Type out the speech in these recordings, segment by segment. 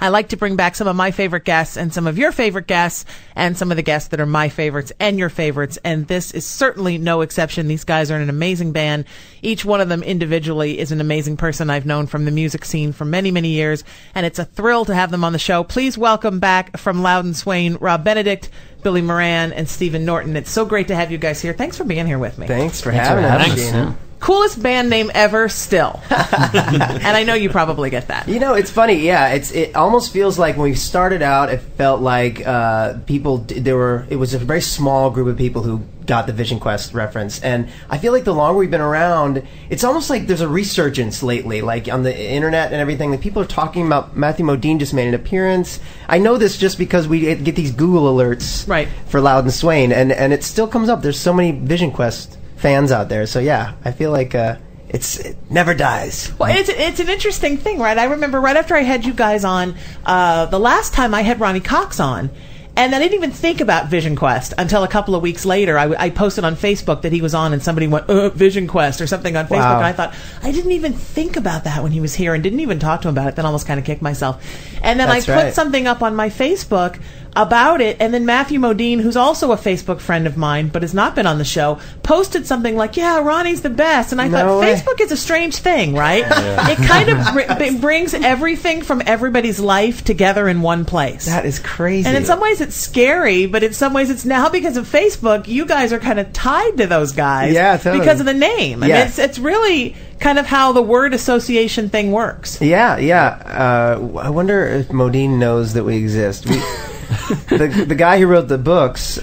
I like to bring back some of my favorite guests and some of your favorite guests and some of the guests that are my favorites and your favorites. And this is certainly no exception. These guys are an amazing band. Each one of them individually is an amazing person I've known from the music scene for many, many years. And it's a thrill to have them on the show. Please welcome back from Louden Swain, Rob Benedict, Billy Moran, and Stephen Norton. It's so great to have you guys here. Thanks for being here with me. Thanks for having us. Thanks. Coolest band name ever still. And I know you probably get that. You know, it's funny. Yeah, it almost feels like when we started out, it felt like it was a very small group of people who got the Vision Quest reference. And I feel like the longer we've been around, it's almost like there's a resurgence lately, like on the internet and everything. Like people are talking about Matthew Modine just made an appearance. I know this just because we get these Google alerts for Louden Swain, and it still comes up. There's so many Vision Quest fans out there. So yeah, I feel like it never dies. Well, it's an interesting thing, right? I remember right after I had you guys on, the last time I had Ronnie Cox on, and I didn't even think about Vision Quest until a couple of weeks later. I posted on Facebook that he was on, and somebody went, Vision Quest or something on Facebook, and I thought, I didn't even think about that when he was here and didn't even talk to him about it, then almost kind of kicked myself. And then I put something up on my Facebook about it, and then Matthew Modine, who's also a Facebook friend of mine but has not been on the show, posted something like, yeah, Ronnie's the best. And I thought, Facebook is a strange thing, right? It kind of it brings everything from everybody's life together in one place. That is crazy. And in some ways it's scary, but in some ways it's now because of Facebook, you guys are kind of tied to those guys because of the name. And it's really kind of how the word association thing works. Yeah. I wonder if Modine knows that we exist. The guy who wrote the books,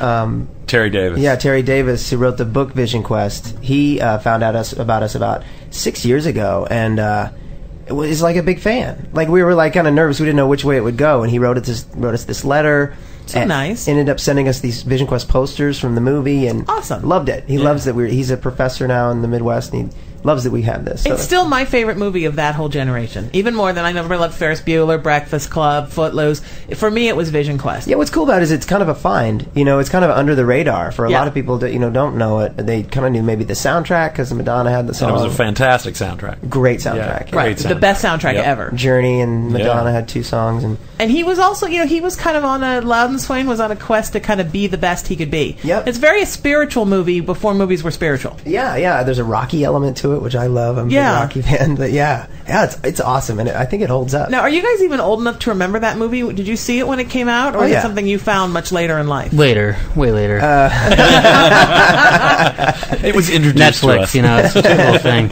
Terry Davis. Yeah, Terry Davis, who wrote the book Vision Quest. He found out about us about 6 years ago, and it was like a big fan. Like we were like kind of nervous. We didn't know which way it would go, and he wrote us this letter. So nice. Ended up sending us these Vision Quest posters from the movie, and awesome. Loved it. He loves that he's a professor now in the Midwest, and he loves that we have this. So it's still my favorite movie of that whole generation. Even more than I never loved Ferris Bueller, Breakfast Club, Footloose. For me, it was Vision Quest. Yeah, what's cool about it is it's kind of a find. You know, it's kind of under the radar for a lot of people that don't know it. They kind of knew maybe the soundtrack because Madonna had the song. And it was a fantastic soundtrack. Great soundtrack. Yeah, right, the best soundtrack ever. Journey and Madonna had 2 songs, and he was also, he was kind of Louden Swain was on a quest to kind of be the best he could be. Yep. It's very a spiritual movie before movies were spiritual. Yeah. There's a Rocky element to it, which I love. I'm a big Rocky fan, but it's awesome, and I think it holds up. Now, are you guys even old enough to remember that movie? Did you see it when it came out, or is it something you found much later in life? Way later. It was introduced Netflix, to us. It's a cool thing.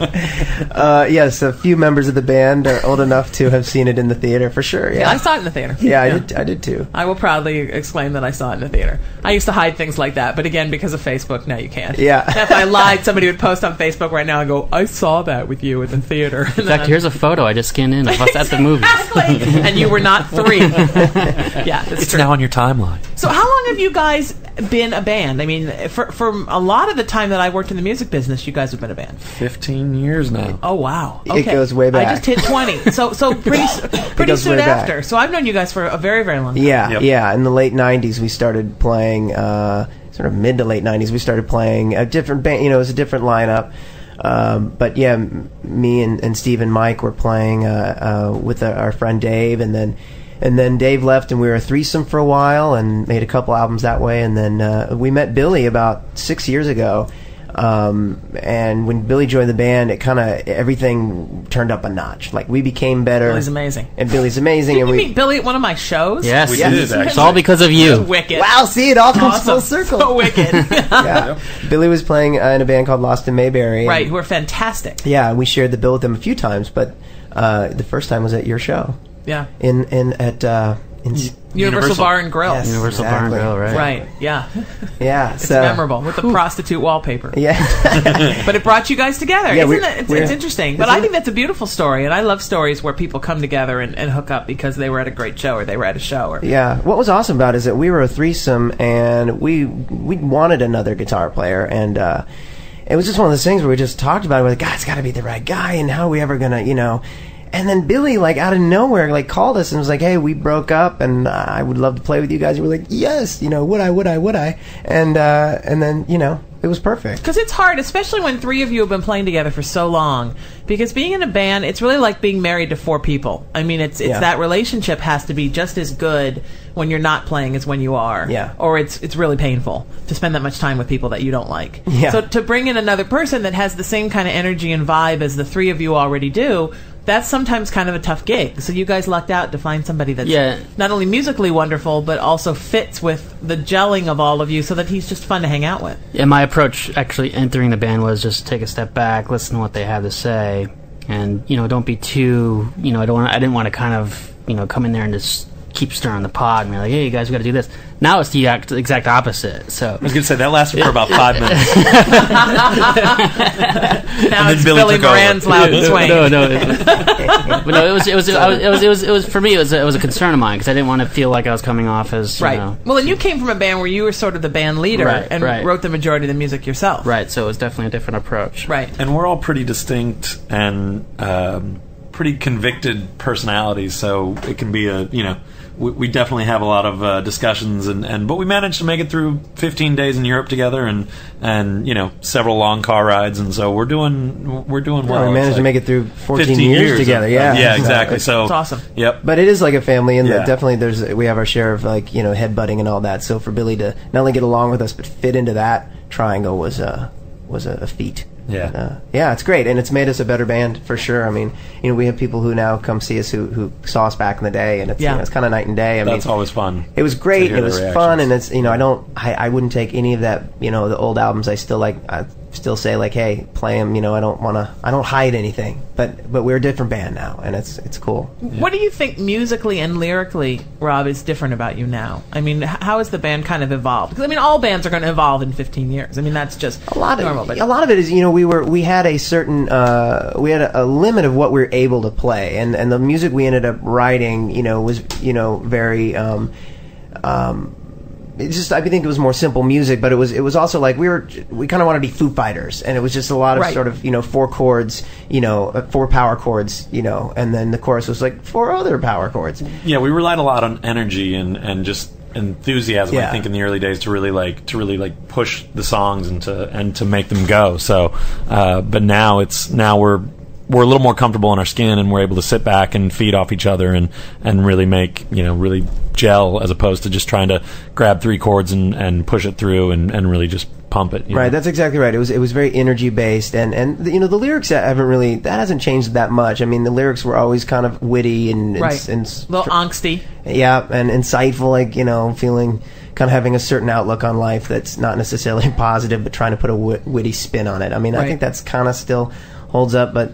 Yes, a few members of the band are old enough to have seen it in the theater, for sure. Yeah, I saw it in the theater. Yeah, I did too. I will proudly exclaim that I saw it in the theater. I used to hide things like that, but again, because of Facebook, now you can't. Yeah. If I lied, somebody would post on Facebook right now and go, I saw that with you in the theater. In fact, here's a photo I just scanned in of us at the movie. Exactly. And you were not 3. Yeah, it's true. Now on your timeline. So how long have you guys been a band? I mean, for a lot of the time that I worked in the music business, you guys have been a band. 15 years now. Oh, wow. Okay. It goes way back. I just hit 20. So pretty soon after. So I've known you guys for a very, very long time. Yeah. In the late 90s, we started playing, sort of mid to late 90s, we started playing a different band. It was a different lineup. But yeah, me and Steve and Mike were playing with our friend Dave, and then Dave left, and we were a threesome for a while and made a couple albums that way. And then we met Billy about 6 years ago. And when Billy joined the band, it kind of everything turned up a notch. Like we became better. Billy's amazing. And Billy's amazing. Did you meet Billy at one of my shows? Yes, we did. It's all because of you. Wicked. Wow, see, it all comes full circle. So wicked. Yeah. Billy was playing in a band called Lost in Mayberry. Right, who are fantastic. Yeah, we shared the bill with them a few times, but the first time was at your show. Yeah. At Universal Bar and Grill. Yes, Universal Bar and Grill, right? Right, yeah. Yeah, it's memorable with the prostitute wallpaper. Yeah. But it brought you guys together. Yeah, it's interesting. But I think that's a beautiful story, and I love stories where people come together and hook up because they were at a great show or they were at a show. Yeah. What was awesome about it is that we were a threesome, and we wanted another guitar player, and it was just one of those things where we just talked about it. We're like, God, it's got to be the right guy, and how are we ever going to, And then Billy, like, out of nowhere, like, called us and was like, hey, we broke up, and I would love to play with you guys. And we're like, yes, would I? And then, It was perfect. Because it's hard, especially when three of you have been playing together for so long. Because being in a band, it's really like being married to four people. I mean, it's that relationship has to be just as good when you're not playing as when you are. Yeah. Or it's really painful to spend that much time with people that you don't like. Yeah. So to bring in another person that has the same kind of energy and vibe as the three of you already do, that's sometimes kind of a tough gig. So you guys lucked out to find somebody that's not only musically wonderful, but also fits with the gelling of all of you so that he's just fun to hang out with. Yeah, my approach actually entering the band was just take a step back, listen to what they have to say, and, don't be too, I didn't want to kind of, come in there and just keep stirring the pot and be like, hey, you guys got to do this. Now it's the exact opposite. So I was going to say, that lasted for about 5 minutes. Now it's Billy Moran's Louden Swain. It was for me. It was a concern of mine because I didn't want to feel like I was coming off as right. Well, and you came from a band where you were sort of the band leader and wrote the majority of the music yourself. Right. So it was definitely a different approach. Right. And we're all pretty distinct and pretty convicted personalities, so it can be we definitely have a lot of discussions, but we managed to make it through 15 days in Europe together, and several long car rides, and so we're doing well. We managed to make it through 14 years together. Yeah, exactly. So it's awesome. Yep. But it is like a family, and definitely we have our share of headbutting and all that. So for Billy to not only get along with us but fit into that triangle was a feat. Yeah. It's great, and it's made us a better band for sure. I mean, we have people who now come see us who saw us back in the day, and it's it's kind of night and day. That's always fun. It was great. It was fun, and it's I wouldn't take any of that. The old albums. I still say like, hey, play them. I don't hide anything. But we're a different band now, and it's cool. What do you think musically and lyrically, Rob, is different about you now? I mean, how has the band kind of evolved? Because I mean, all bands are going to evolve in 15 years. I mean, that's just normal. A lot of it is we had a certain we had a limit of what we were able to play, and the music we ended up writing was very it just I think it was more simple music, but it was also like we kind of wanted to be Foo Fighters, and it was just a lot of sort of 4 chords, 4 power chords, and then the chorus was like 4 other power chords. Yeah, we relied a lot on energy and just enthusiasm. I think in the early days to really push the songs and to make them go. So, but now we're a little more comfortable in our skin, and we're able to sit back and feed off each other and really make really gel, as opposed to just trying to grab 3 chords and push it through and really just pump it. Right, that's exactly right. It was very energy based, and the lyrics hasn't changed that much. I mean, the lyrics were always kind of witty and a little angsty. Yeah, and insightful, like feeling kind of having a certain outlook on life that's not necessarily positive, but trying to put a witty spin on it. I mean, I think that's kind of still holds up, but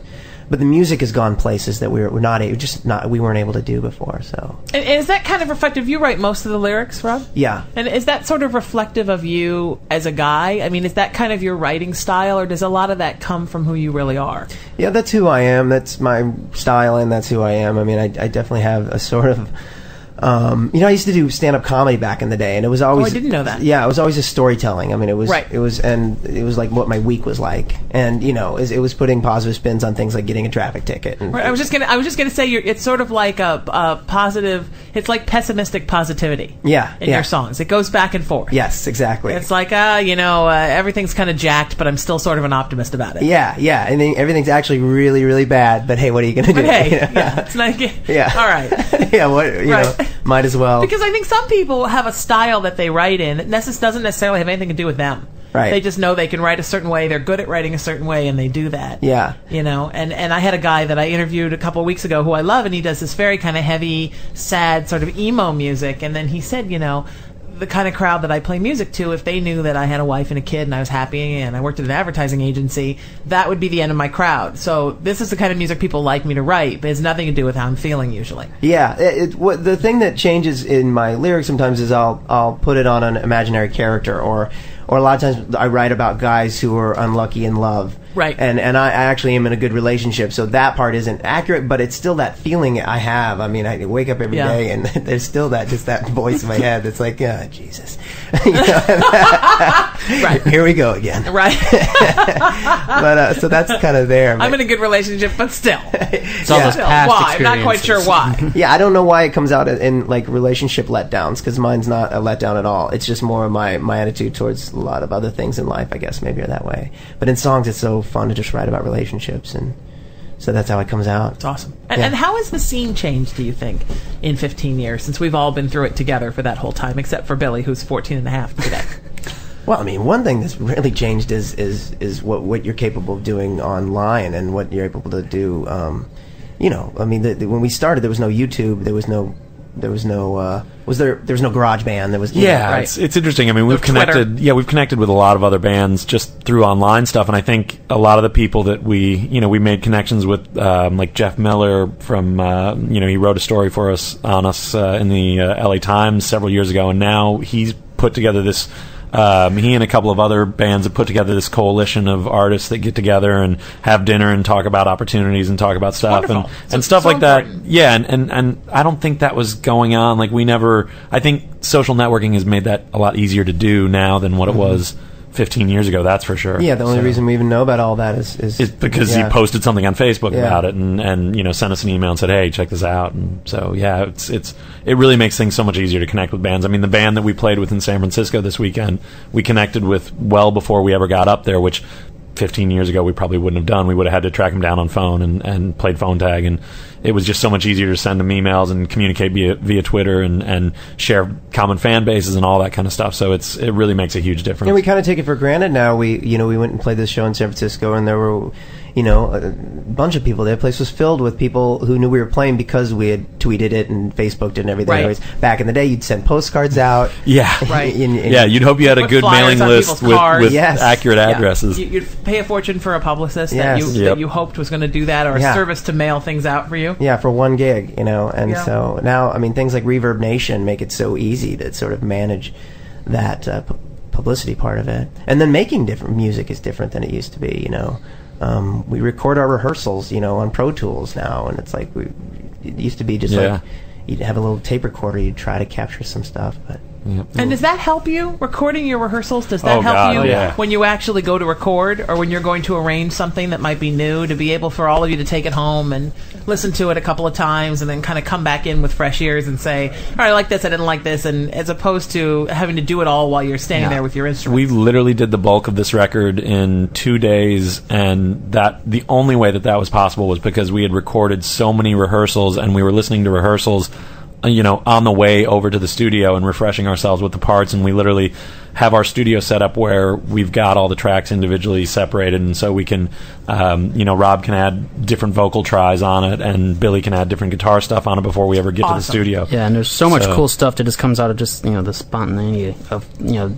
the music has gone places that we weren't able to do before. So, and is that kind of reflective? You write most of the lyrics, Rob? Yeah. And is that sort of reflective of you as a guy? I mean, is that kind of your writing style, or does a lot of that come from who you really are? Yeah, that's who I am. That's my style, and that's who I am. I mean, I definitely have a sort of I used to do stand-up comedy back in the day, and it was always... Oh, I didn't know that. Yeah, it was always a storytelling. I mean, it was like what my week was like, and it was putting positive spins on things like getting a traffic ticket. And I was just gonna say it's sort of like a positive. It's like pessimistic positivity. Yeah, in your songs, it goes back and forth. Yes, exactly. It's like everything's kind of jacked, but I'm still sort of an optimist about it. Yeah, and then everything's actually really, really bad. But hey, what are you gonna do? Hey, it's not. Yeah. All right. Yeah. What might as well. Because I think some people have a style that they write in that doesn't necessarily have anything to do with them. Right. They just know they can write a certain way. They're good at writing a certain way, and they do that. Yeah. And I had a guy that I interviewed a couple of weeks ago who I love, and he does this very kind of heavy, sad, sort of emo music. And then he said, the kind of crowd that I play music to, if they knew that I had a wife and a kid and I was happy and I worked at an advertising agency, that would be the end of my crowd. So this is the kind of music people like me to write, but it has nothing to do with how I'm feeling usually. Yeah, the thing that changes in my lyrics sometimes is I'll put it on an imaginary character, or a lot of times I write about guys who are unlucky in love. Right. And I actually am in a good relationship, so that part isn't accurate, but it's still that feeling I have. I mean, I wake up every day, and there's still that voice in my head that's like, Jesus. Right. Here we go again. Right. But so that's kind of there. I'm in a good relationship, but still. It's all those past why? I'm not quite sure why. Yeah, I don't know why it comes out in like relationship letdowns, because mine's not a letdown at all. It's just more of my attitude towards a lot of other things in life, I guess, maybe are that way. But in songs, it's so fun to just write about relationships, and so that's how it comes out. It's awesome. And how has the scene changed, do you think, in 15 years, since we've all been through it together for that whole time, except for Billy, who's 14 and a half today? Well, I mean, one thing that's really changed is what you're capable of doing online and what you're able to do. You know, I mean, when we started, there was no YouTube, there was no garage band, there was it's interesting. I mean, we've connected with a lot of other bands just through online stuff, and I think a lot of the people that we made connections with, like Jeff Miller from he wrote a story for us in the LA Times several years ago, and now he's put together this. He and a couple of other bands have put together this coalition of artists that get together and have dinner and talk about opportunities and talk about stuff and stuff like that. Yeah, and I don't think that was going on. Like I think social networking has made that a lot easier to do now than what it was 15 years ago, that's for sure. Yeah, the only reason we even know about all that is because he posted something on Facebook about it and sent us an email and said, hey, check this out. And so it really makes things so much easier to connect with bands. I mean, the band that we played with in San Francisco this weekend, we connected with well before we ever got up there, which 15 years ago we probably wouldn't have done. We would have had to track them down on phone and played phone tag, and it was just so much easier to send them emails and communicate via Twitter and share common fan bases and all that kind of stuff. So it really makes a huge difference. And we kind of take it for granted now. We went and played this show in San Francisco, and there were a bunch of people there. The place was filled with people who knew we were playing because we had tweeted it and Facebooked it and everything. Right. Anyways, back in the day, you'd send postcards out. Yeah. Right. You'd hope you had a good mailing list with accurate addresses. You'd pay a fortune for a publicist that you hoped was going to do that, or a service to mail things out for you. Yeah, for one gig, and so now, I mean, things like Reverb Nation make it so easy to sort of manage that publicity part of it. And then making different music is different than it used to be, we record our rehearsals, on Pro Tools now, and it's like it used to be just like you'd have a little tape recorder, you'd try to capture some stuff, but. Yep. And does that help you, recording your rehearsals? Does that help you when you actually go to record, or when you're going to arrange something that might be new, to be able for all of you to take it home and listen to it a couple of times and then kind of come back in with fresh ears and say, all right, I like this, I didn't like this, and as opposed to having to do it all while you're standing there with your instrument? We literally did the bulk of this record in 2 days, and the only way that was possible was because we had recorded so many rehearsals, and we were listening to rehearsals on the way over to the studio and refreshing ourselves with the parts, and we literally have our studio set up where we've got all the tracks individually separated, and so we can, Rob can add different vocal tries on it, and Billy can add different guitar stuff on it before we ever get to the studio. Yeah, and there's so much cool stuff that just comes out of just, the spontaneity of,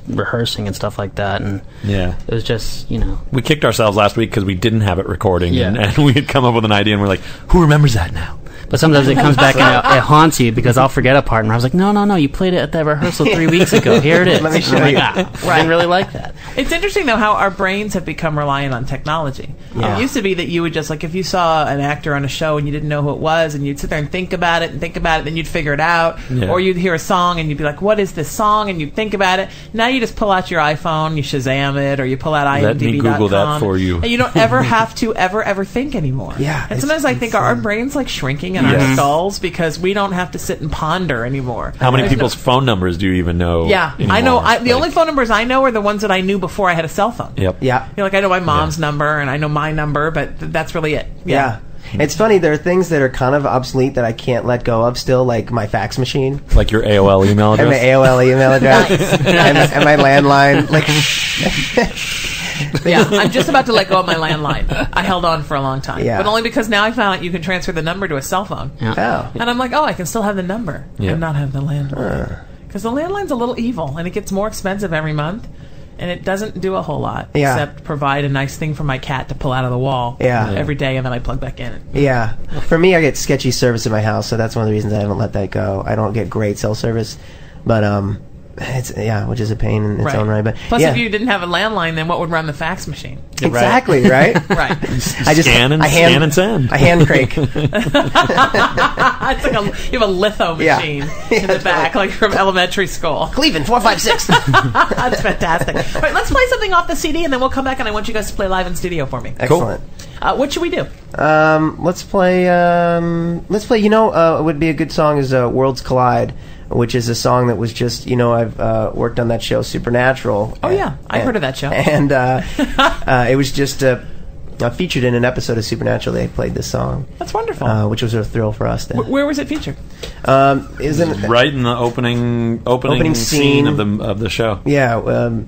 rehearsing and stuff like that, and it was just, We kicked ourselves last week because we didn't have it recording, and we had come up with an idea, and we're like, who remembers that now? But sometimes it comes back and it haunts you because I'll forget a part, and I was like, no, you played it at that rehearsal 3 weeks ago. Here it is. Let me show you. I didn't really like that. It's interesting, though, how our brains have become reliant on technology. Yeah. It used to be that you would just, like, if you saw an actor on a show and you didn't know who it was, and you'd sit there and think about it, then you'd figure it out. Yeah. Or you'd hear a song and you'd be like, what is this song? And you'd think about it. Now you just pull out your iPhone, you Shazam it, or you pull out IMDb.com. Let me Google that for you. And you don't ever have to ever think anymore. Yeah. And sometimes I think our brains like shrinking in our skulls because we don't have to sit and ponder anymore. How many people's phone numbers do you even know? Yeah, anymore? I know. The only phone numbers I know are the ones that I knew before I had a cell phone. Yep. Yeah. I know my mom's number and I know my number, but that's really it. Yeah. It's funny, there are things that are kind of obsolete that I can't let go of still, like my fax machine. Like your AOL email address? And my AOL email address. and my landline. Yeah, I'm just about to let go of my landline. I held on for a long time. Yeah. But only because now I found out you can transfer the number to a cell phone. Yeah. And I'm like, I can still have the number and not have the landline. Because the landline's a little evil, and it gets more expensive every month. And it doesn't do a whole lot except provide a nice thing for my cat to pull out of the wall every day, and then I plug back in. Yeah. For me, I get sketchy service in my house, so that's one of the reasons I haven't let that go. I don't get great cell service, but which is a pain in its own right. But plus, if you didn't have a landline, then what would run the fax machine? Exactly, right? Right. I just scan and send. I hand crank. It's like you have a litho machine in the back, like from elementary school. Cleveland 456. That's fantastic. All right, let's play something off the CD, and then we'll come back, and I want you guys to play live in studio for me. Excellent. Cool. What should we do? Let's play. It would be a good song is "Worlds Collide," which is a song that was just, I've worked on that show Supernatural. Oh, yeah. I've heard of that show. And it was just featured in an episode of Supernatural. They played this song. That's wonderful. Which was a thrill for us. Where was it featured? Right in the opening scene of the show. Yeah.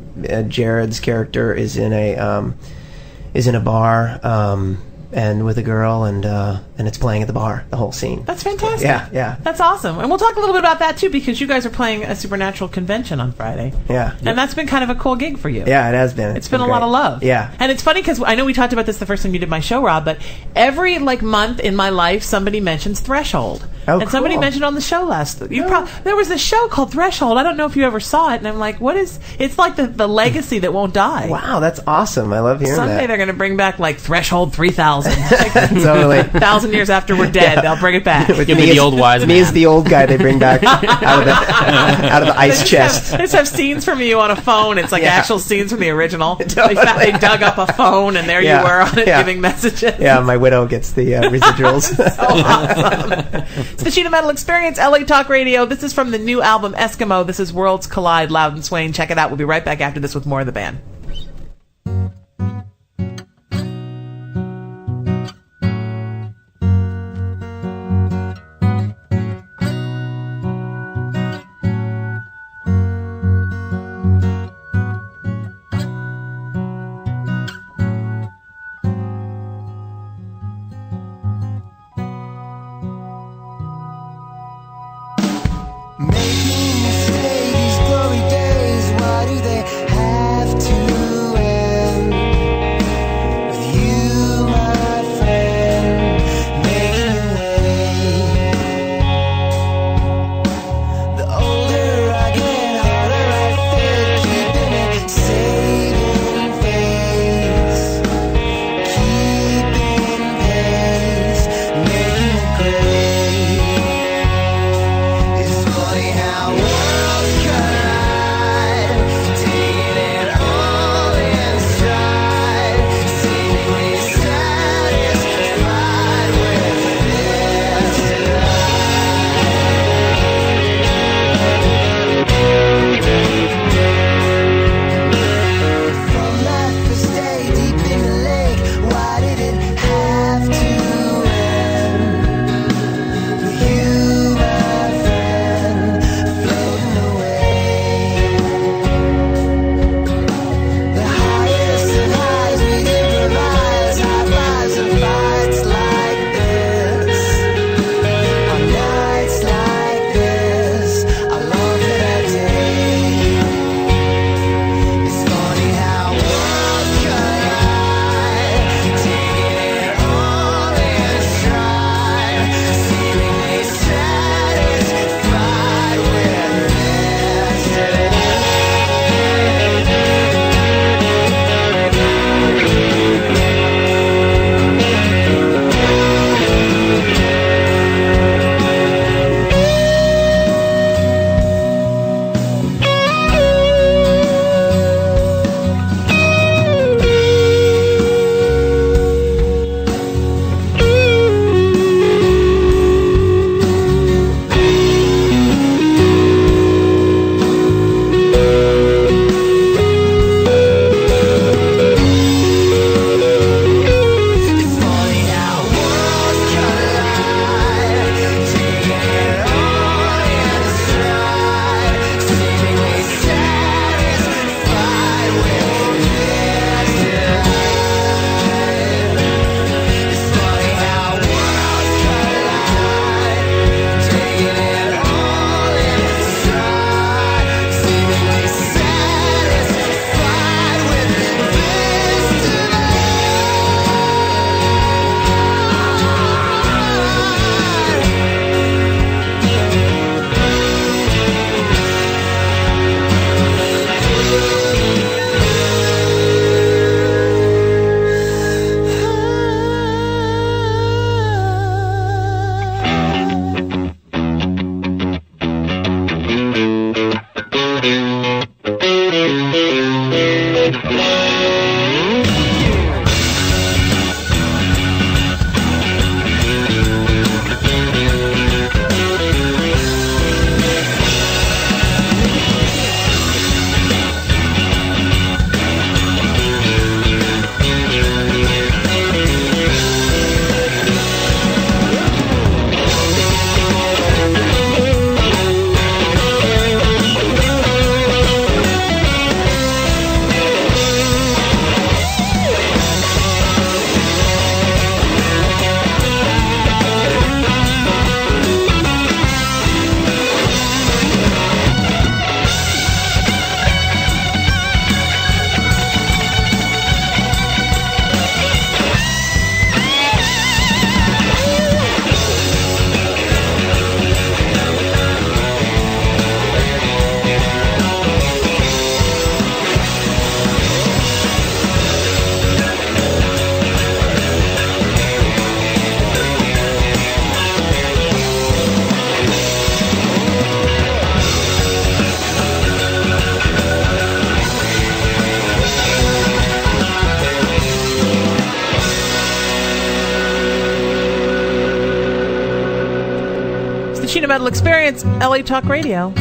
Jared's character is in a bar. And with a girl, and it's playing at the bar, the whole scene. That's fantastic. Yeah. That's awesome. And we'll talk a little bit about that, too, because you guys are playing a Supernatural convention on Friday. Yeah. And that's been kind of a cool gig for you. Yeah, it has been. It's been a great. lot of love. Yeah. And it's funny, because I know we talked about this the first time you did my show, Rob, but every month in my life, somebody mentions Threshold. Oh, and somebody cool. mentioned on the show there was a show called Threshold. I don't know if you ever saw it, and I'm like, what is... It's like the legacy that won't die. Wow, that's awesome. I love hearing that. Someday they're going to bring back, Threshold 3000. Totally. 1,000 years after we're dead, they'll bring it back. You'll be the old wise man. Me as the old guy they bring back out of the ice chest. They just have scenes from you on a phone. It's actual scenes from the original. Totally. They dug up a phone, and there you were on it giving messages. Yeah, my widow gets the residuals. So awesome. It's the Sheena Metal Experience, LA Talk Radio. This is from the new album Eskimo. This is Worlds Collide, Louden Swain. Check it out. We'll be right back after this with more of the band. Making mistakes, glory days, why do they have to end? With you, my friend, making your way. The older I get, harder I feel, keeping it saving face, keeping pace, making it great. It's funny how Metal Experience, LA Talk Radio.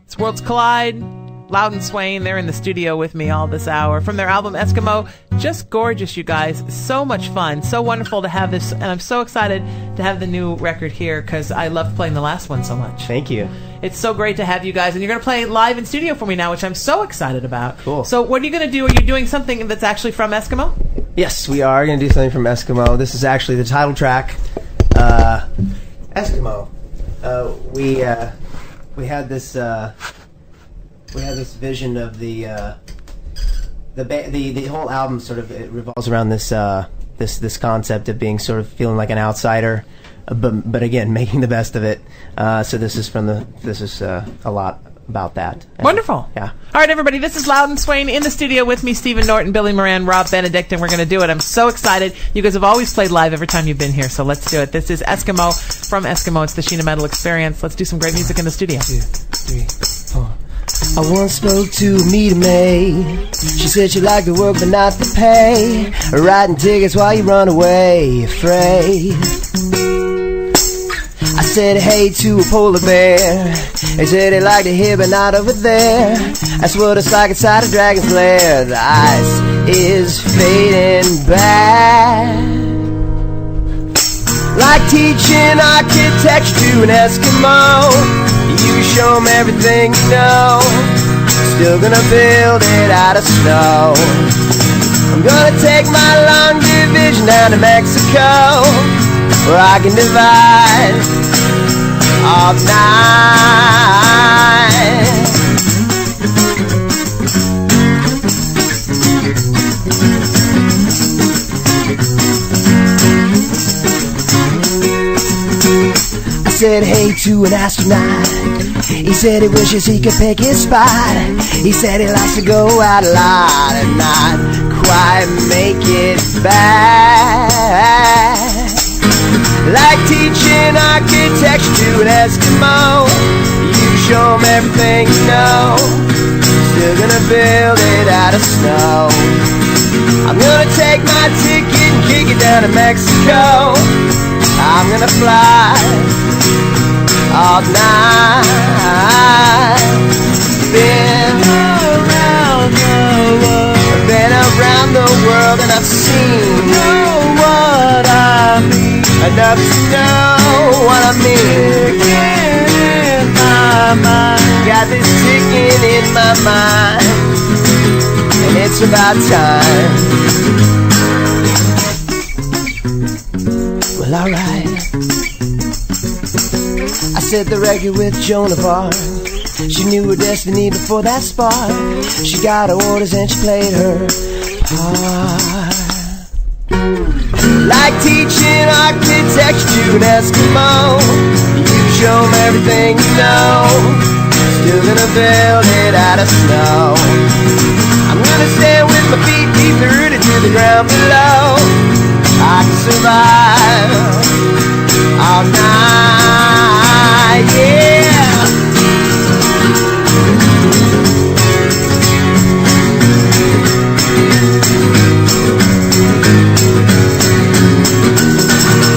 It's Worlds Collide. Louden Swain, they're in the studio with me all this hour. From their album Eskimo, just gorgeous, you guys. So much fun. So wonderful to have this. And I'm so excited to have the new record here because I loved playing the last one so much. Thank you. It's so great to have you guys. And you're going to play live in studio for me now, which I'm so excited about. Cool. So what are you going to do? Are you doing something that's actually from Eskimo? Yes, we are going to do something from Eskimo. This is actually the title track, Eskimo. We had this vision of the whole album. Sort of it revolves around this concept of being sort of feeling like an outsider, but again making the best of it. So this is a lot about that. Wonderful. Yeah. All right, everybody. This is Louden Swain in the studio with me, Stephen Norton, Billy Moran, Rob Benedict, and we're going to do it. I'm so excited. You guys have always played live every time you've been here, so let's do it. This is Eskimo from Eskimo. It's the Sheena Metal Experience. Let's do some great music in the studio. 2, 3, 4. I once spoke to Meet May. She said she liked the work but not the pay. Writing tickets while you run away, afraid. I said hey to a polar bear. They said they liked it here but not over there. That's what it's like inside a dragon's lair. The ice is fading back. Like teaching architecture to an Eskimo. You show them everything you know. Still gonna build it out of snow. I'm gonna take my long division down to Mexico, where I can divide all night. I said hey to an astronaut. He said he wishes he could pick his spot. He said he likes to go out a lot and not quite make it back. Like teaching architecture to an Eskimo. You show him everything you know. Still gonna build it out of snow. I'm gonna take my ticket and kick it down to Mexico. I'm gonna fly all night. Been around the world and I've seen what I mean. Enough to know what I mean. In my mind. Got this ticking in my mind, and it's about time. Well, alright. I set the record with Joan of Arc. She knew her destiny before that spark. She got her orders and she played her part. Like teaching architecture to an Eskimo. You show them everything you know. Still gonna build it out of snow. I'm gonna stand with my feet deep rooted to the ground below. I can survive all night, yeah.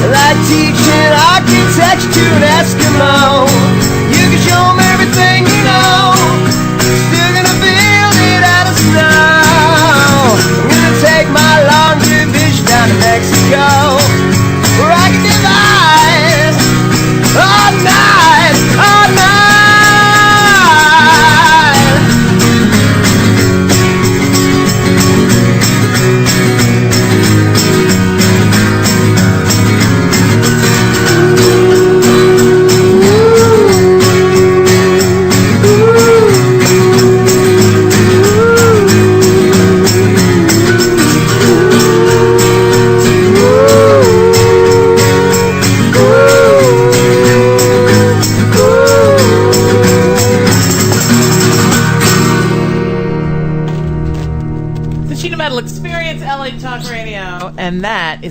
Like teaching architecture to an Eskimo. You can show them everything you know. Still gonna build it out of snow. I'm gonna take my long division down to Mexico, where I can divide all night, all night.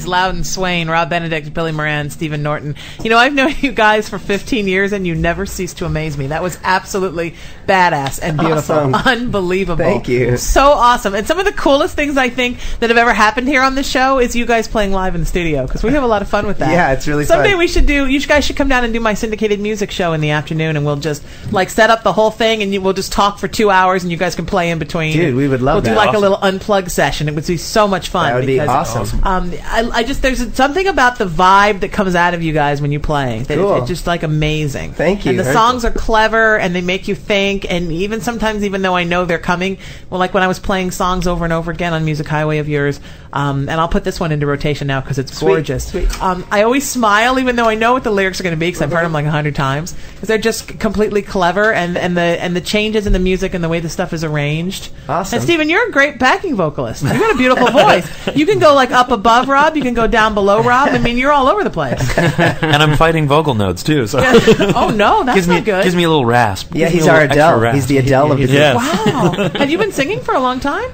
guys, Louden Swain, Rob Benedict, Billy Moran, Stephen Norton. You know, I've known you guys for 15 years, and you never cease to amaze me. That was absolutely badass and beautiful. Awesome. Unbelievable. Thank you. So awesome. And some of the coolest things I think that have ever happened here on the show is you guys playing live in the studio, because we have a lot of fun with that. Yeah, it's really Someday fun. we should do, you guys should come down and do my syndicated music show in the afternoon, and we'll just like set up the whole thing, and we'll just talk for 2 hours, and you guys can play in between. Dude, we would love We'll that. do like Awesome. a little unplugged session. It would be so much fun. That would be because, awesome. I just, there's something about the vibe that comes out of you guys when you play. That Cool. It's just like amazing. Thank you. And the Very songs are clever, and they make you think, and even sometimes, even though I know they're coming, well, like when I was playing songs over and over again on Music Highway of yours, and I'll put this one into rotation now because it's gorgeous. Sweet. I always smile even though I know what the lyrics are going to be, because I've heard them like 100 times, because they're just completely clever, and the changes in the music and the way the stuff is arranged. Awesome. And Stephen, you're a great backing vocalist. You've got a beautiful voice. You can go like up above Rob, you can go down below Rob. I mean, you're all over the place. And I'm fighting vocal notes too, so Oh no, that's gives me not good. gives me a little rasp. Yeah, Gives me he's a our little extra Adele. rasp. He's the Adele of the group. Yes. Wow. Have you been singing for a long time?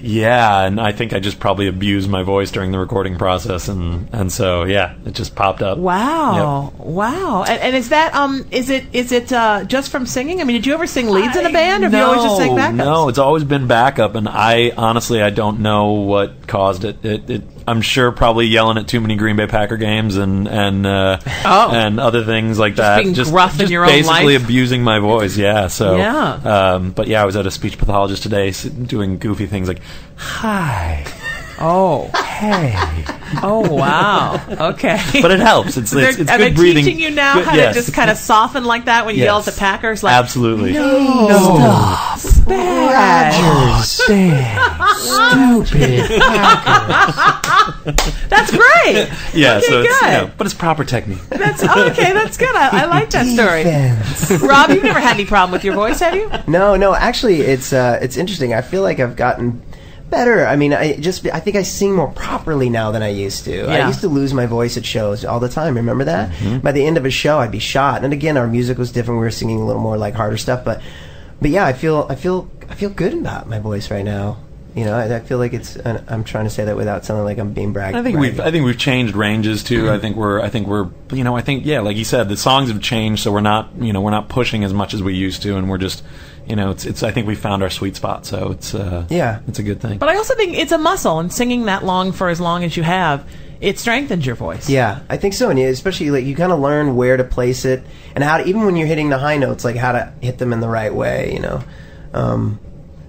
Yeah, and I think I just probably abused my voice during the recording process, and so yeah, it just popped up. Wow. Wow. And is that is it just from singing? I mean, did you ever sing leads in a band, or have you always just sang backups? No, it's always been backup, and I honestly I don't know what caused it. I'm sure probably yelling at too many Green Bay Packer games and other things like that. being gruff in your own basically life. abusing my voice. Yeah. So Yeah. but yeah, I was at a speech pathologist today doing goofy things like, "Hi, Oh. hey." Oh, wow. Okay. But it helps. It's Are good they breathing. teaching you now Good- how yes. to just kind of soften like that when you yell at the Packers? Like, Absolutely. bad. Stupid. That's great. Yeah. Okay, so it's good. but it's proper technique. That's okay. That's good. I like that story. Rob, you've never had any problem with your voice, have you? No. Actually, it's interesting. I feel like I've gotten better. I mean, I think I sing more properly now than I used to. Yeah. I used to lose my voice at shows all the time. Remember that? By the end of a show, I'd be shot. And again, our music was different. We were singing a little more like harder stuff. But yeah, I feel good about my voice right now. You know, I feel like it's. I'm trying to say that without sounding like I'm being bragged. I think we've changed ranges too. I think we're yeah, like you said, the songs have changed, so we're not pushing as much as we used to, and we're just it's I think we found our sweet spot, so it's it's a good thing. But I also think it's a muscle, and singing that long for as long as you have, it strengthens your voice. Yeah, I think so, and especially like you kind of learn where to place it and how to, even when you're hitting the high notes, like how to hit them in the right way. You know.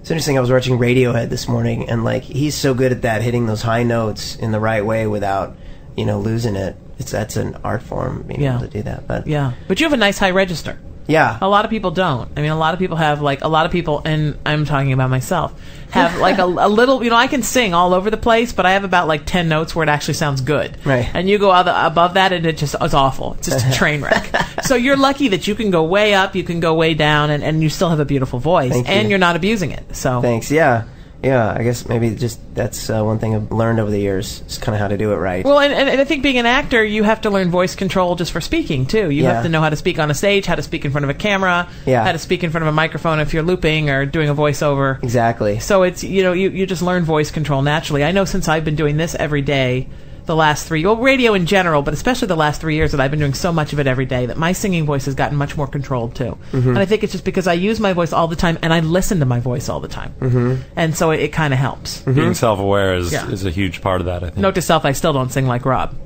It's interesting. I was watching Radiohead this morning, and like he's so good at that, hitting those high notes in the right way without, losing it. That's an art form, being able to do that. But Yeah. But you have a nice high register. yeah, A lot of people don't. I mean, a lot of people have, like, and I'm talking about myself, have, like, a little, I can sing all over the place, but I have about, like, 10 notes where it actually sounds good. Right. And you go above that, and it's awful. It's just a train wreck. So you're lucky that you can go way up, you can go way down, and you still have a beautiful voice. Thank you. And you're not abusing it. So thanks. Yeah. I guess maybe just that's one thing I've learned over the years. Is kind of how to do it right. Well, and I think being an actor, you have to learn voice control just for speaking, too. You have to know how to speak on a stage, how to speak in front of a camera, how to speak in front of a microphone if you're looping or doing a voiceover. Exactly. So it's, you just learn voice control naturally. I know since I've been doing this every day, the last radio in general, but especially the last 3 years that I've been doing so much of it every day, that my singing voice has gotten much more controlled too. And I think it's just because I use my voice all the time, and I listen to my voice all the time. And so it kind of helps. Being self-aware is a huge part of that, I think. Note to self, I still don't sing like Rob.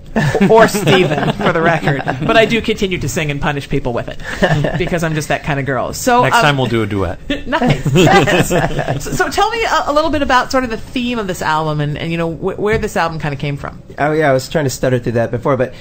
Or Steven, for the record. But I do continue to sing and punish people with it, because I'm just that kind of girl. So Next time we'll do a duet. Nice. Yes. So tell me a little bit about sort of the theme of this album, and where this album kind of came from. Oh yeah, I was trying to stutter through that before, but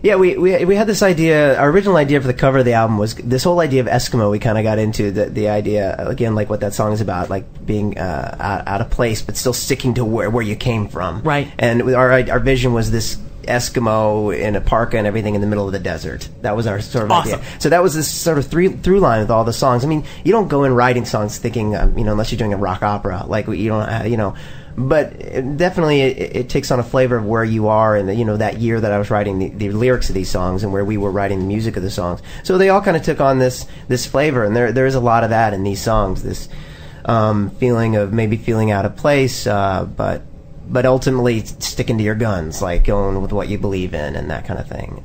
yeah, we had this idea. Our original idea for the cover of the album was this whole idea of Eskimo. We kind of got into the idea again, like what that song is about, like being out of place, but still sticking to where you came from. Right. And our vision was this Eskimo in a parka and everything in the middle of the desert. That was our sort of Awesome. idea. So that was this sort of through line with all the songs. I mean, you don't go in writing songs thinking, unless you're doing a rock opera, like you don't, But definitely, it takes on a flavor of where you are, and that year that I was writing the lyrics of these songs, and where we were writing the music of the songs. So they all kind of took on this flavor, and there is a lot of that in these songs. This feeling of maybe feeling out of place, but but ultimately sticking to your guns, like going with what you believe in and that kind of thing.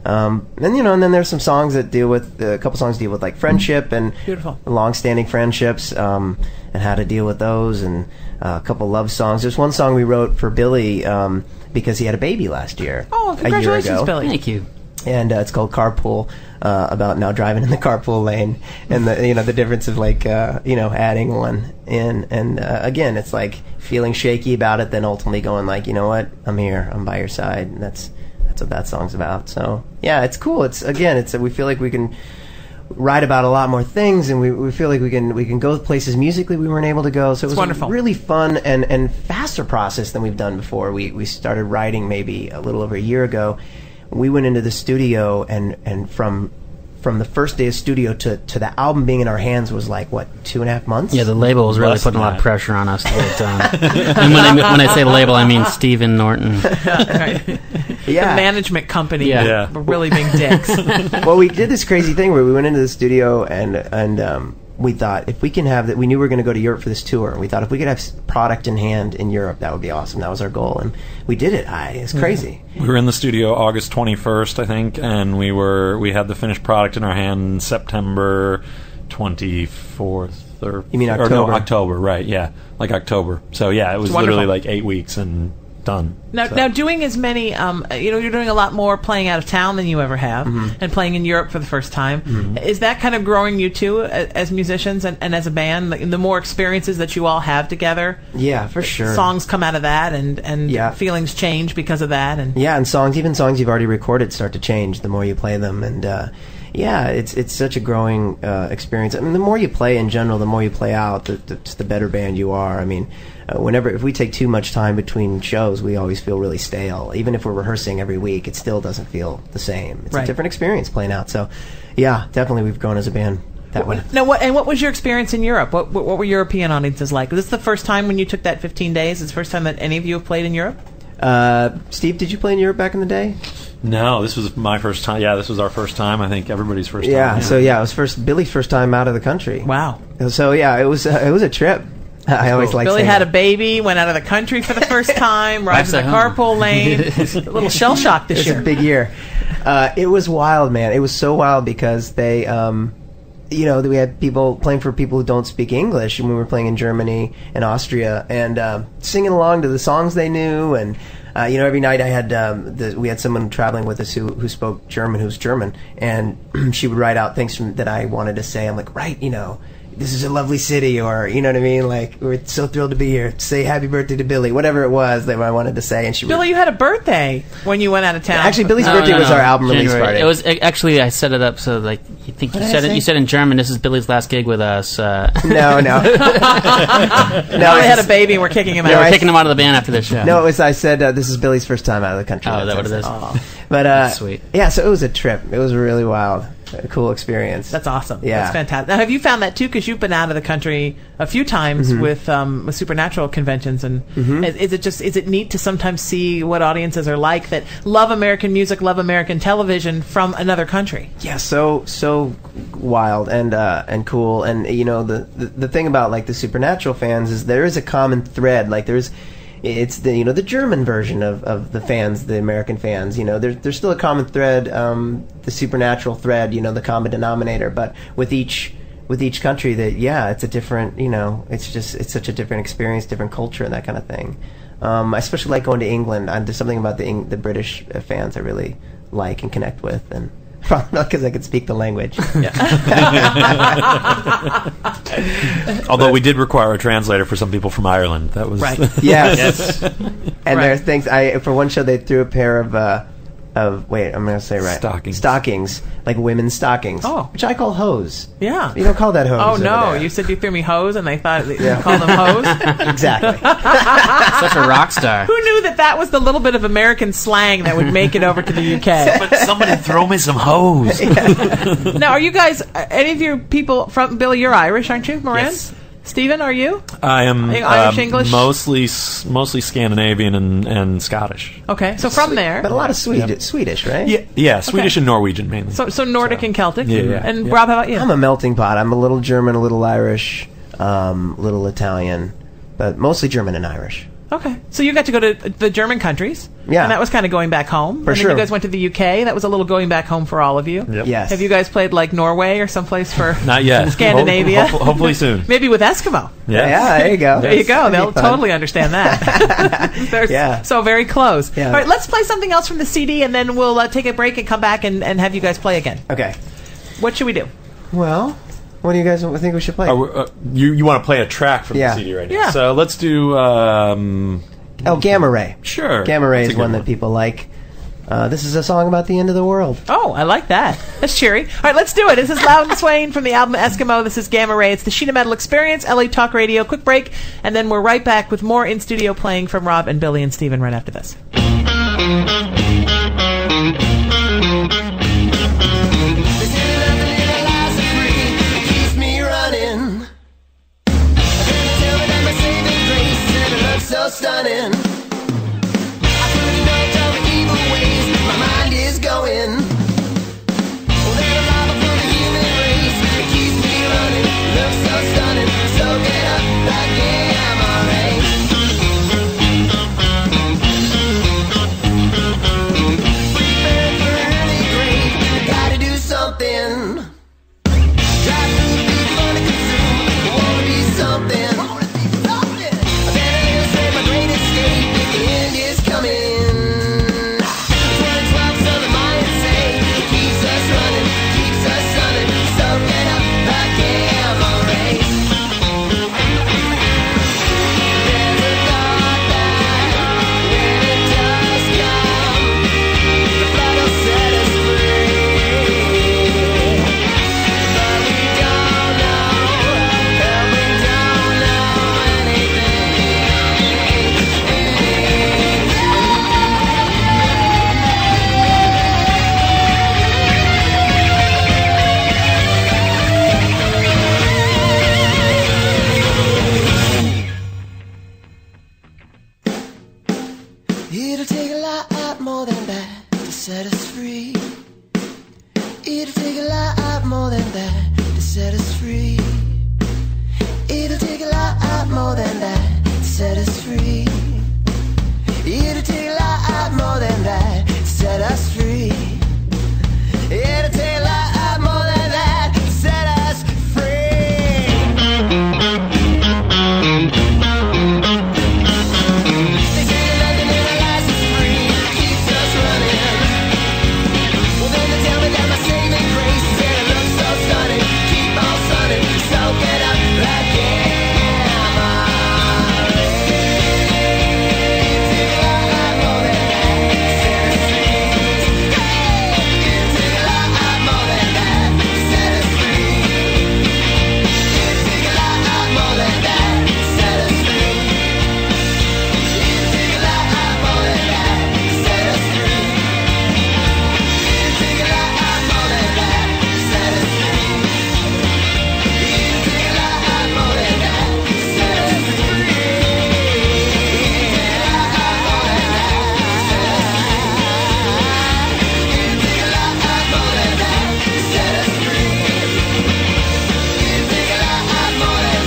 And then there's some songs that deal with a couple songs deal with like friendship and Beautiful. long-standing friendships, and how to deal with those, and a couple love songs. There's one song we wrote for Billy because he had a baby last year. Oh, congratulations, a year ago. Billy. Thank you. And it's called Carpool, about now driving in the carpool lane, and the difference of like adding one in, and again, it's like feeling shaky about it, then ultimately going like, you know what, I'm here, I'm by your side, and that's what that song's about. So yeah, it's cool. We feel like we can write about a lot more things, and we feel like we can go places musically we weren't able to go. So it was wonderful. a really fun and faster process than we've done before. We started writing maybe a little over a year ago. We went into the studio, and from the first day of studio to the album being in our hands was like, what, 2.5 months? Yeah, the label was really Less putting a than lot of that. pressure on us to get it done. And when I say label, I mean Stephen Norton. Right. Yeah. The management company Yeah. were really being dicks. Well, we did this crazy thing where we went into the studio and we thought if we can have that, we knew we were going to go to Europe for this tour, and we thought if we could have product in hand in Europe, that would be awesome. That was our goal, and we did it. It's crazy. We were in the studio August 21st, I think, and we had the finished product in our hand September 24th. You mean Or October? no, October, right, yeah. Like October. So, yeah, it was wonderful. literally like 8 weeks and done. Now doing as many, you're doing a lot more playing out of town than you ever have, and playing in Europe for the first time. Is that kind of growing you too, as musicians and as a band? The more experiences that you all have together, Yeah, for sure. songs come out of that, and Yeah. feelings change because of that. And Yeah, and even songs you've already recorded start to change the more you play them, and yeah, it's such a growing experience. I mean, the more you play in general, the more you play out, the better band you are. I mean, if we take too much time between shows, we always feel really stale. Even if we're rehearsing every week, it still doesn't feel the same. It's Right. a different experience playing out. So, yeah, definitely we've grown as a band that way. Now, what was your experience in Europe? What were European audiences like? Was this the first time when you took that 15 days? It's the first time that any of you have played in Europe? Steve, did you play in Europe back in the day? No, this was my first time. Yeah, this was our first time. I think everybody's first time. Yeah. So yeah, it was Billy's first time out of the country. Wow. So yeah, it was a trip. I always like Billy saying had a that. baby, went out of the country for the first time, rides in the Life's at carpool lane. A little shell shock this It's year. a big year. It was wild, man. It was so wild because they, we had people playing for people who don't speak English, and we were playing in Germany and Austria, and singing along to the songs they knew, and every night I had we had someone traveling with us who spoke German, who's German, and she would write out things that I wanted to say. I'm like, right, this is a lovely city, or you know what I mean, like, we're so thrilled to be here. Say happy birthday to Billy, whatever it was that I wanted to say, and she Billy, you had a birthday when you went out of town. Actually, Billy's birthday was our album release January. party. It was actually, I set it up so like you think What you did said I it. say? You said in German, "This is Billy's last gig with us." No. Billy had a baby and we're kicking him We're out. kicking him out of the band after this show. No, it was. I said this is Billy's first time out of the country. Oh, is that what it is? Oh, But That's sweet. Yeah, so it was a trip. It was really wild, a cool experience. that's awesome. Yeah. That's fantastic. Now, have you found that too? Because you've been out of the country a few times with Supernatural conventions, and is it neat to sometimes see what audiences are like that love American music, love American television from another country? Yeah, so wild and cool. And the thing about like the Supernatural fans is there is a common thread. Like it's the German version of the fans, the American fans. There's still a common thread, the Supernatural thread. The common denominator. But with each country, it's a different. It's such a different experience, different culture, and that kind of thing. I especially like going to England. There's something about the British fans I really like and connect with, and probably not because I could speak the language. Although we did require a translator for some people from Ireland. That was Right. Yes. And Right. there's things. For one show, they threw a pair of wait, I'm going to say it right. Stockings, like women's stockings. Oh. Which I call hose. Yeah. You don't call that hose. Oh over no! there. You said you threw me hose, and they thought you Yeah. called them hose. Exactly. Such a rock star. Who knew that was the little bit of American slang that would make it over to the UK? But somebody throw me some hose. Now, are you guys, any of you people from, Billy, you're Irish, aren't you, Moran? Yes. Stephen, are you? I am Are you Irish, English? mostly Scandinavian and Scottish. Okay, so from there. But a lot of Swedish, right? Yeah, Swedish and Norwegian mainly. So Nordic and Celtic. Yeah. And Yeah. Rob, how about you? I'm a melting pot. I'm a little German, a little Irish, little Italian, but mostly German and Irish. Okay. So you got to go to the German countries. Yeah. And that was kind of going back home. For and sure. then you guys went to the UK. That was a little going back home for all of you. Yep. Yes. Have you guys played like Norway or someplace for Not yet. Scandinavia? Hopefully soon. Maybe with Eskimo. Yeah, there you go. There you go. That'd be They'll fun. totally understand that. They're so very close. Yeah. All right, let's play something else from the CD, and then we'll take a break and come back and have you guys play again. Okay. What should we do? Well, what do you guys think we should play? You want to play a track from Yeah. the CD right now? Yeah. So let's do. Gamma Ray. Sure. Gamma Ray That's a is good one that people like. This is a song about the end of the world. Oh, I like that. That's cheery. All right, let's do it. This is Louden Swain from the album Eskimo. This is Gamma Ray. It's the Sheena Metal Experience, LA Talk Radio. Quick break, and then we're right back with more in-studio playing from Rob and Billy and Steven right after this. So stunning. I couldn't know all the evil ways my mind is going. Well, there's a lava for the human race. It keeps me running. Looks so stunning. So get up like Gamma Ray. Prepare for an early grave. I gotta do something. Try to be fun to consume. Wanna be something. It'll take a lot more than that to set us free. It'll take a lot more than that to set us free. It'll take a lot more than that to set us free. It'll take a lot more than that to set us free. It'll take a lot more than that to set us free. They say nothing in our lives is free, keeps us running. Well, then they tell me that my saving grace is that it looks so stunning. Keep on sunning, so get up like Gamma Ray. Take a lot more than that to set us free. Take a lot more than that to set us free. Take a lot more than that to set us free. Take a lot more than that to set us free. Take a lot more than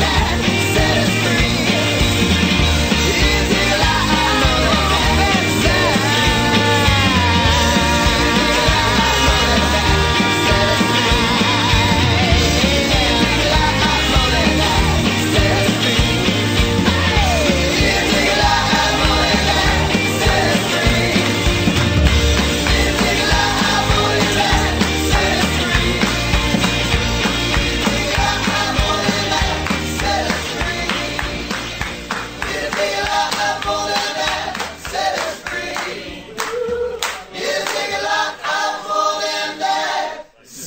that to set us free. Take a lot more than that to set us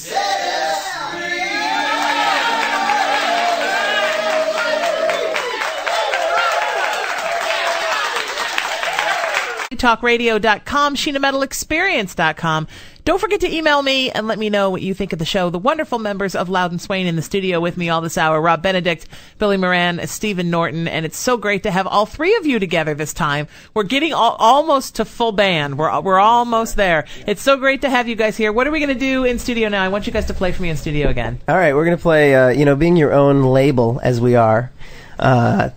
free. talkradio.com, SheenaMetalExperience.com. Don't forget to email me and let me know what you think of the show. The wonderful members of Louden Swain in the studio with me all this hour, Rob Benedict, Billy Moran, Stephen Norton, and it's so great to have all three of you together this time. We're getting almost to full band. We're almost there. It's so great to have you guys here. What are we going to do in studio now? I want you guys to play for me in studio again. All right, we're going to play, being your own label as we are.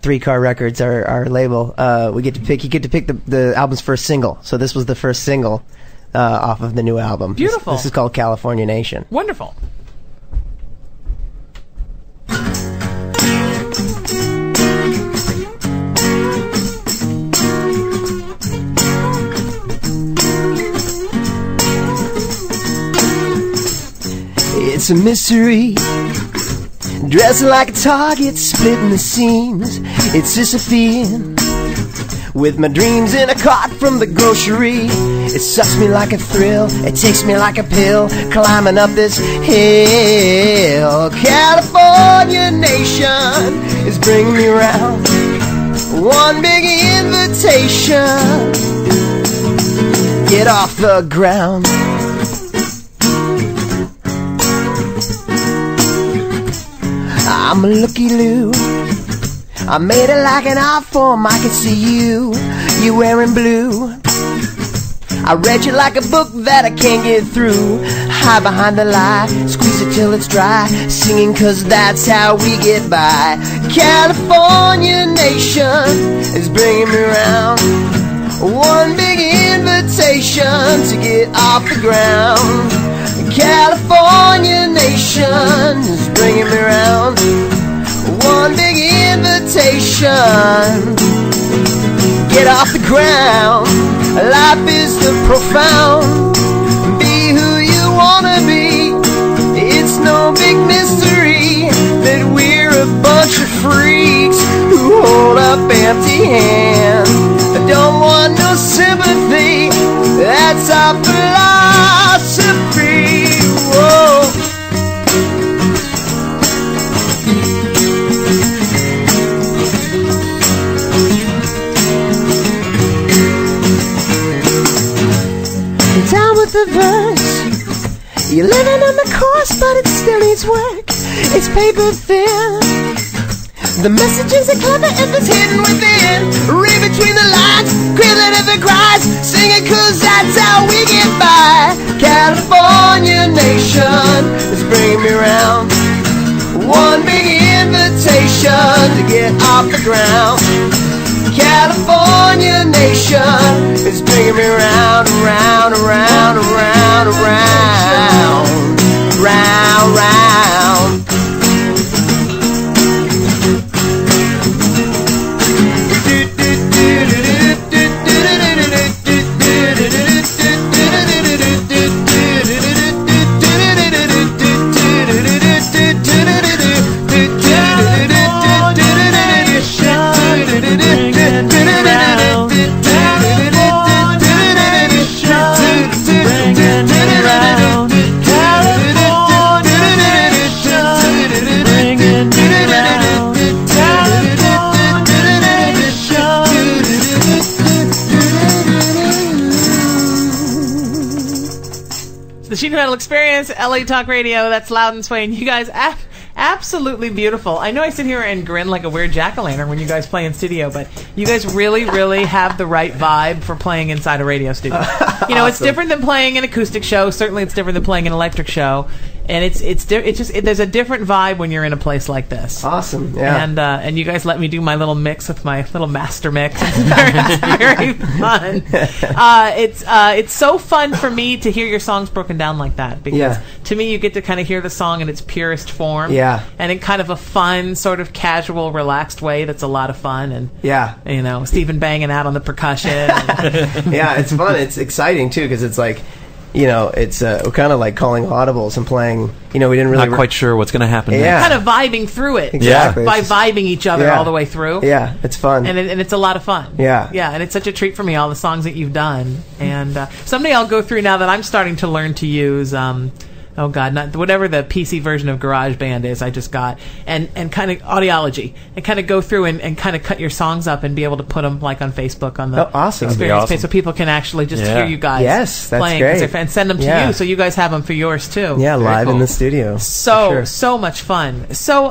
Three Car Records, our label. You get to pick the album's first single. So this was the first single off of the new album. Beautiful. This is called California Nation. Wonderful. It's a mystery, dressing like a target, splitting the seams. It's Sisyphean, with my dreams in a cart from the grocery. It sucks me like a thrill, it takes me like a pill, climbing up this hill. California Nation is bringing me around, one big invitation. Get off the ground. I'm a looky-loo, I made it like an art form, I can see you wearing blue. I read you like a book that I can't get through. Hide behind the lie, squeeze it till it's dry, singing 'cause that's how we get by. California Nation is bringing me around, one big invitation to get off the ground. California Nation is bringing me around, one big invitation. Get off the ground, life is the profound. Be who you wanna be, it's no big mystery that we're a bunch of freaks who hold up empty hands. Don't want no sympathy, that's our philosophy. Whoa. Down with the verse, you're living on the course, but it still needs work. It's paper thin, the messages are clever if it's hidden within. Read between the lines, cribbling if it cries, singing 'cause that's how we get by. California Nation is bringing me around, one big invitation to get off the ground. California Nation is bringing me round, round, round, round, round, round, round. The Sheena Metal Experience, LA Talk Radio. That's Louden Swain. You guys, absolutely beautiful. I know I sit here and grin like a weird jack-o'-lantern when you guys play in studio, but you guys really, really have the right vibe for playing inside a radio studio. You know, Awesome. It's different than playing an acoustic show. Certainly, it's different than playing an electric show. And it's just there's a different vibe when you're in a place like this. Awesome, yeah. And you guys let me do my little mix with my little master mix. It's very fun. It's so fun for me to hear your songs broken down like that, because to me you get to kind of hear the song in its purest form. Yeah. And in kind of a fun, sort of casual, relaxed way that's a lot of fun. And you know, Stephen banging out on the percussion. Yeah, it's fun. It's exciting too, because it's like, you know, it's we're kind of like calling audibles and playing. You know, we didn't really not quite sure what's going to happen. Yeah, kind of vibing through it. Exactly. By vibing each other all the way through. Yeah, it's fun, and it's a lot of fun. Yeah, and it's such a treat for me, all the songs that you've done. And someday I'll go through, now that I'm starting to learn to use oh God, not whatever the PC version of GarageBand is I just got, and kind of Audiology, and kind of go through and kind of cut your songs up and be able to put them like on Facebook on the Experience page, so people can actually just hear you guys playing, great. And send them to you, so you guys have them for yours too. Yeah, live in the studio. So much fun. So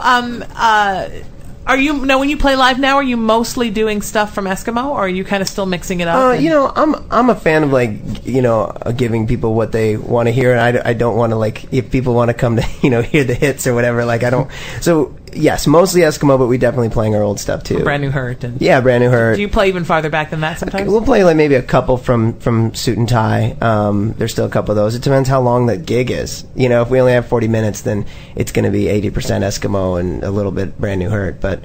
are you when you play live now? Are you mostly doing stuff from Eskimo, or are you kind of still mixing it up? You know, I'm a fan of, like, you know, giving people what they want to hear, and I don't want to, like, if people want to come to, you know, hear the hits or whatever, like, I don't. So Yes, mostly Eskimo, but we definitely playing our old stuff too. Brand New Hurt. Yeah, Brand New Hurt. Do you play even farther back than that sometimes? We'll play like maybe a couple from Suit and Tie. There's still a couple of those. It depends how long the gig is. You know, if we only have 40 minutes, then it's going to be 80% Eskimo and a little bit Brand New Hurt. But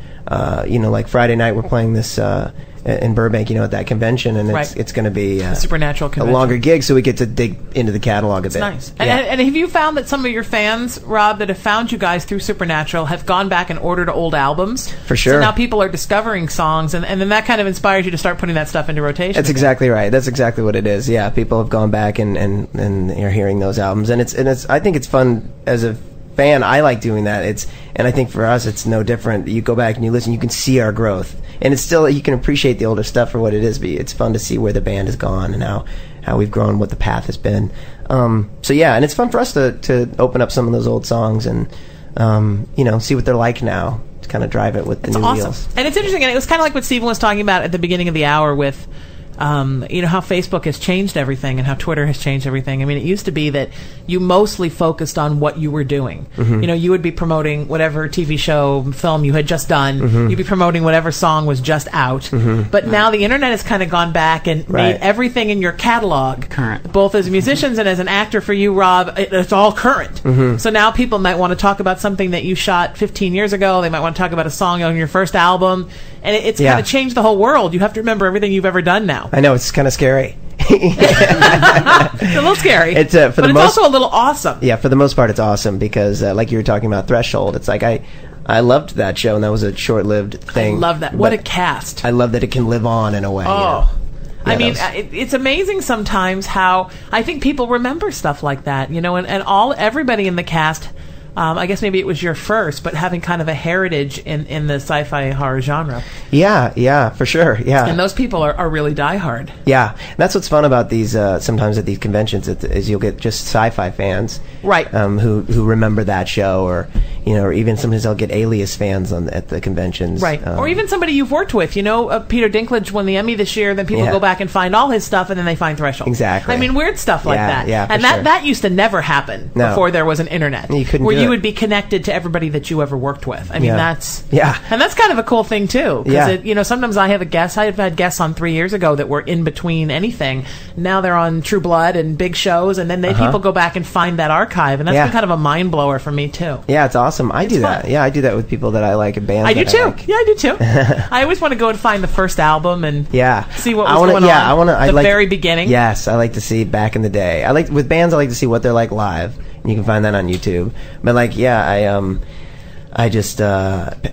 you know, like Friday night, we're playing this in Burbank, you know, at that convention, and it's going to be a Supernatural convention. A longer gig, so we get to dig into the catalog a bit. Nice. And have you found that some of your fans, Rob, that have found you guys through Supernatural have gone back and ordered old albums? For sure. So now people are discovering songs, and then that kind of inspires you to start putting that stuff into rotation. That's exactly right. That's exactly what it is. Yeah, people have gone back and are hearing those albums, and it's. I think it's fun as a fan. I like doing that. And I think for us, it's no different. You go back and you listen, you can see our growth. And it's still, you can appreciate the older stuff for what it is, but it's fun to see where the band has gone and how we've grown, what the path has been. So yeah, and it's fun for us to open up some of those old songs and, you know, see what they're like now, to kind of drive it with the new wheels. And it's interesting, and it was kind of like what Stephen was talking about at the beginning of the hour with, you know, how Facebook has changed everything and how Twitter has changed everything. I mean, it used to be that you mostly focused on what you were doing. Mm-hmm. You know, you would be promoting whatever TV show, film you had just done. Mm-hmm. You'd be promoting whatever song was just out. Mm-hmm. But now the internet has kind of gone back and made everything in your catalog current. Both as musicians and as an actor for you, Rob, it's all current. Mm-hmm. So now people might want to talk about something that you shot 15 years ago. They might want to talk about a song on your first album. And it's kind of changed the whole world. You have to remember everything you've ever done now. I know, it's kind of scary. It's a little scary. It's also a little awesome. Yeah, for the most part, it's awesome because, like you were talking about Threshold, it's like I loved that show, and that was a short-lived thing. I love that. What a cast. I love that it can live on in a way. Oh. You know? Yeah, I mean, it's amazing sometimes how I think people remember stuff like that, you know, and everybody in the cast. I guess maybe it was your first, but having kind of a heritage in the sci-fi horror genre. Yeah, for sure. Yeah, and those people are really diehard. Yeah, and that's what's fun about these. Sometimes at these conventions, is you'll get just sci-fi fans, right? Who remember that show, or you know, or even sometimes they'll get Alias fans at the conventions, right? Or even somebody you've worked with. You know, Peter Dinklage won the Emmy this year. Then people go back and find all his stuff, and then they find Threshold. Exactly. I mean, weird stuff like that. Yeah, and that used to never happen before there was an internet. You couldn't. You would be connected to everybody that you ever worked with. I mean, that's and that's kind of a cool thing too. Because you know, sometimes I have I've had guests on 3 years ago that were in between anything. Now they're on True Blood and big shows, and then people go back and find that archive, and that's been kind of a mind blower for me too. Yeah, it's awesome. I do that. Yeah, I do that with people that I like in bands. I do too. Yeah, I do too. I always want to go and find the first album and see what was going on. Yeah, I want to. The very beginning. Yes, I like to see back in the day. With bands, I like to see what they're like live. You can find that on YouTube. But I just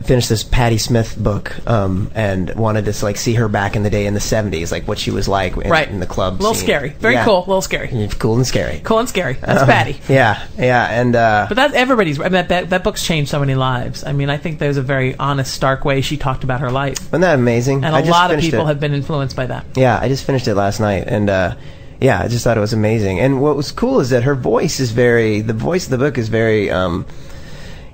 finished this Patti Smith book and wanted to see her back in the day in the 70s, like what she was like in the club scene. A little scary. Very cool. A little scary. Cool and scary. Cool and scary. That's Patti. Yeah. And but that's everybody's. I mean, that book's changed so many lives. I mean, I think there's a very honest, stark way she talked about her life. Isn't that amazing? And a lot of people have been influenced by that. Yeah, I just finished it last night, and I just thought it was amazing. And what was cool is that her voice is the voice of the book is very,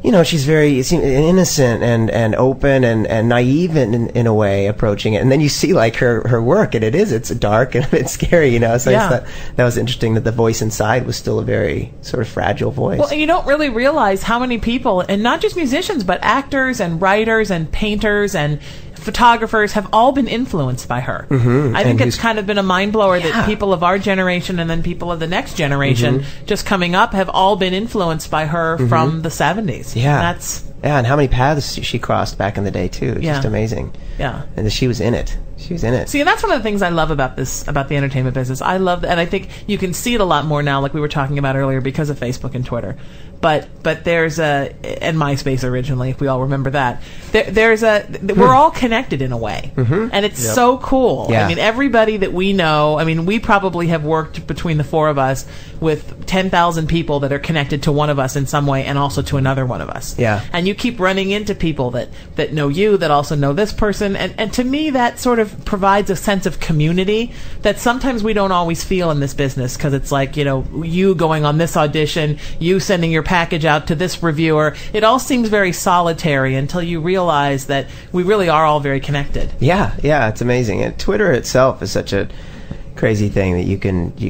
you know, she's very innocent and open and naive in a way approaching it. And then you see like her work, and it's dark and a bit scary, you know. So I just thought that was interesting that the voice inside was still a very sort of fragile voice. Well, and you don't really realize how many people, and not just musicians, but actors and writers and painters and photographers have all been influenced by her. Mm-hmm. I think it's kind of been a mind blower that people of our generation and then people of the next generation just coming up have all been influenced by her from the 70s. Yeah. And how many paths she crossed back in the day too. It's just amazing. Yeah. And she was in it. See, and that's one of the things I love about the entertainment business. I love, and I think you can see it a lot more now, like we were talking about earlier, because of Facebook and Twitter. But there's and MySpace originally, if we all remember that. We're all connected in a way, and it's so cool. Yeah. I mean, everybody that we know. I mean, we probably have worked between the four of us with 10,000 people that are connected to one of us in some way, and also to another one of us. Yeah. And you keep running into people that know you, that also know this person, and to me, that sort of provides a sense of community that sometimes we don't always feel in this business, because it's like, you know, you going on this audition, you sending your package out to this reviewer. It all seems very solitary until you realize that we really are all very connected. Yeah, it's amazing. And Twitter itself is such a crazy thing that you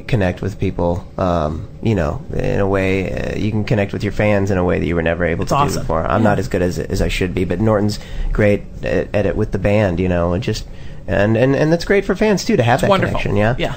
connect with people, in a way you can connect with your fans in a way that you were never able to do before. I'm not as good as I should be, but Norton's great at it with the band, and just and that's great for fans too to have that wonderful. connection. Yeah.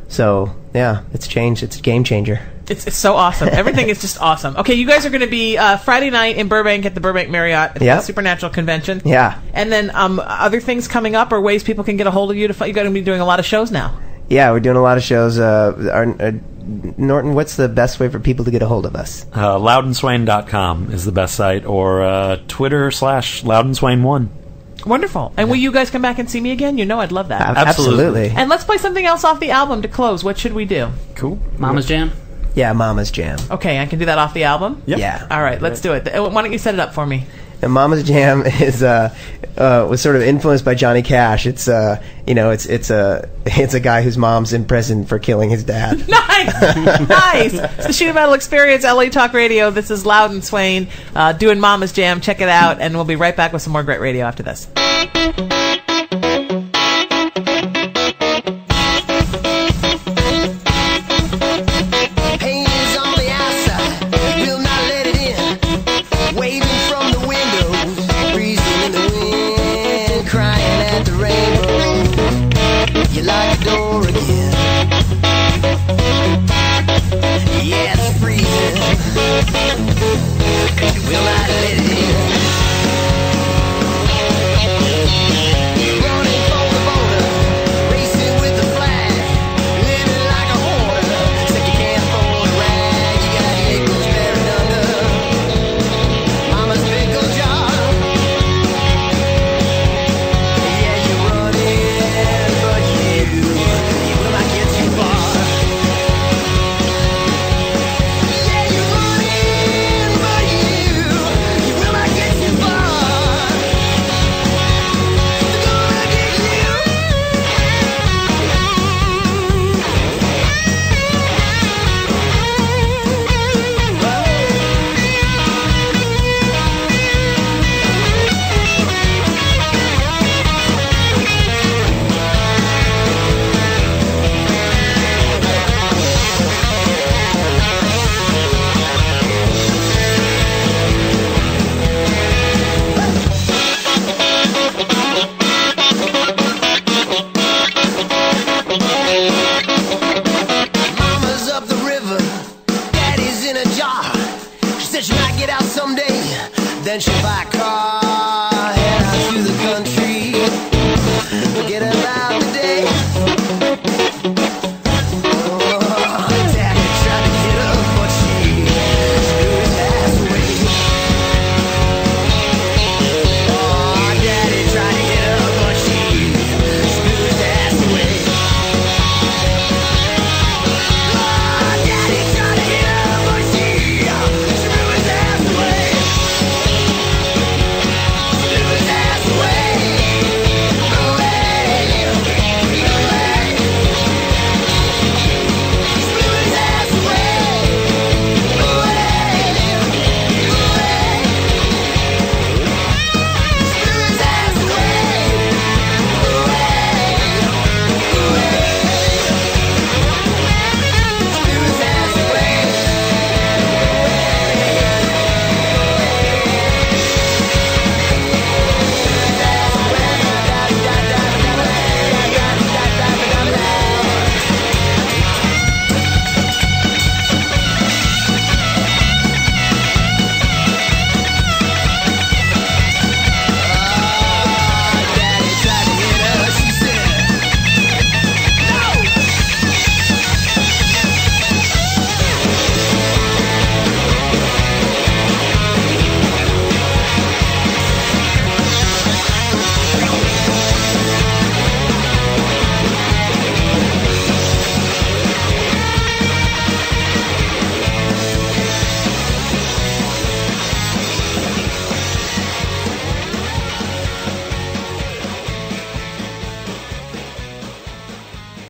So it's changed. It's a game changer. It's so awesome. Everything is just awesome. Okay, you guys are going to be Friday night in Burbank at the Burbank Marriott at the Supernatural Convention. Yeah. And then other things coming up or ways people can get a hold of you. You're going to be doing a lot of shows now. Yeah, we're doing a lot of shows. Norton, what's the best way for people to get a hold of us? Loudenswain.com is the best site, or Twitter /LoudensWain1. Wonderful. And will you guys come back and see me again? I'd love that. Absolutely. And let's play something else off the album to close. What should we do? Cool. Mama's Jam? Yeah, Mama's Jam. Okay, I can do that off the album? Yep. Yeah. All right, let's do it. Why don't you set it up for me? And Mama's Jam is was sort of influenced by Johnny Cash. It's it's a guy whose mom's in prison for killing his dad. Nice. It's the Sheena Metal Experience, LA Talk Radio. This is Louden Swain doing Mama's Jam. Check it out, and we'll be right back with some more great radio after this. Will not let it in. Running for the border, racing with the flag, living like a hoarder. Said you can't afford a rag, you got nickels buried under Mama's pickle jar. Yeah, you're running, but you will not get too far. Yeah, you're running, but you will not get too far. They're gonna get you. Mama's up the river, daddy's in a jar. She said she might get out someday, then she'll buy a car.